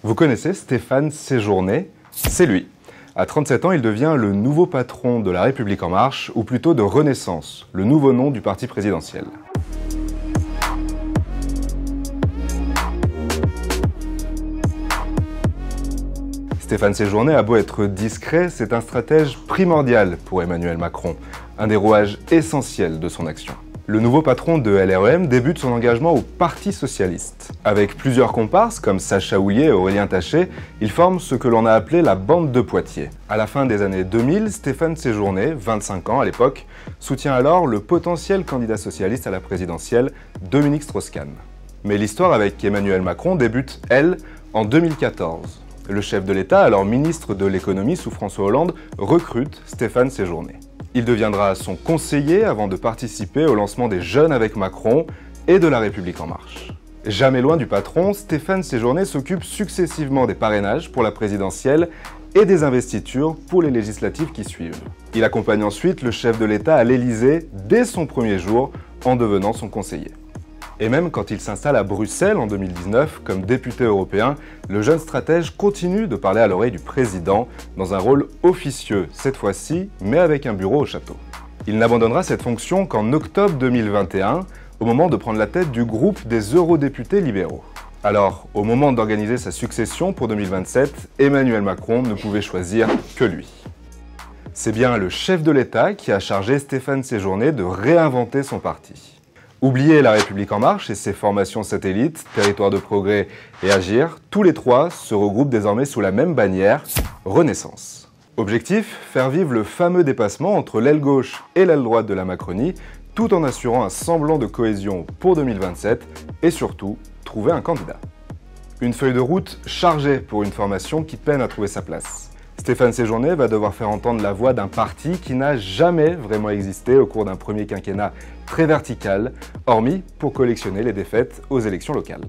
Vous connaissez Stéphane Séjourné? C'est lui. À 37 ans, il devient le nouveau patron de La République En Marche, ou plutôt de Renaissance, le nouveau nom du parti présidentiel. Stéphane Séjourné a beau être discret, c'est un stratège primordial pour Emmanuel Macron, un des rouages essentiels de son action. Le nouveau patron de LREM débute son engagement au Parti socialiste. Avec plusieurs comparses comme Sacha Houlié et Aurélien Taché, il forme ce que l'on a appelé la bande de Poitiers. À la fin des années 2000, Stéphane Séjourné, 25 ans à l'époque, soutient alors le potentiel candidat socialiste à la présidentielle, Dominique Strauss-Kahn. Mais l'histoire avec Emmanuel Macron débute, elle, en 2014. Le chef de l'État, alors ministre de l'économie sous François Hollande, recrute Stéphane Séjourné. Il deviendra son conseiller avant de participer au lancement des Jeunes avec Macron et de La République En Marche. Jamais loin du patron, Stéphane Séjourné s'occupe successivement des parrainages pour la présidentielle et des investitures pour les législatives qui suivent. Il accompagne ensuite le chef de l'État à l'Élysée dès son premier jour en devenant son conseiller. Et même quand il s'installe à Bruxelles en 2019 comme député européen, le jeune stratège continue de parler à l'oreille du président dans un rôle officieux cette fois-ci, mais avec un bureau au château. Il n'abandonnera cette fonction qu'en octobre 2021, au moment de prendre la tête du groupe des eurodéputés libéraux. Alors, au moment d'organiser sa succession pour 2027, Emmanuel Macron ne pouvait choisir que lui. C'est bien le chef de l'État qui a chargé Stéphane Séjourné de réinventer son parti. Oubliez La République En Marche et ses formations satellites, Territoire de Progrès et Agir, tous les trois se regroupent désormais sous la même bannière, Renaissance. Objectif, faire vivre le fameux dépassement entre l'aile gauche et l'aile droite de la Macronie, tout en assurant un semblant de cohésion pour 2027 et surtout, trouver un candidat. Une feuille de route chargée pour une formation qui peine à trouver sa place. Stéphane Séjourné va devoir faire entendre la voix d'un parti qui n'a jamais vraiment existé au cours d'un premier quinquennat très vertical, hormis pour collectionner les défaites aux élections locales.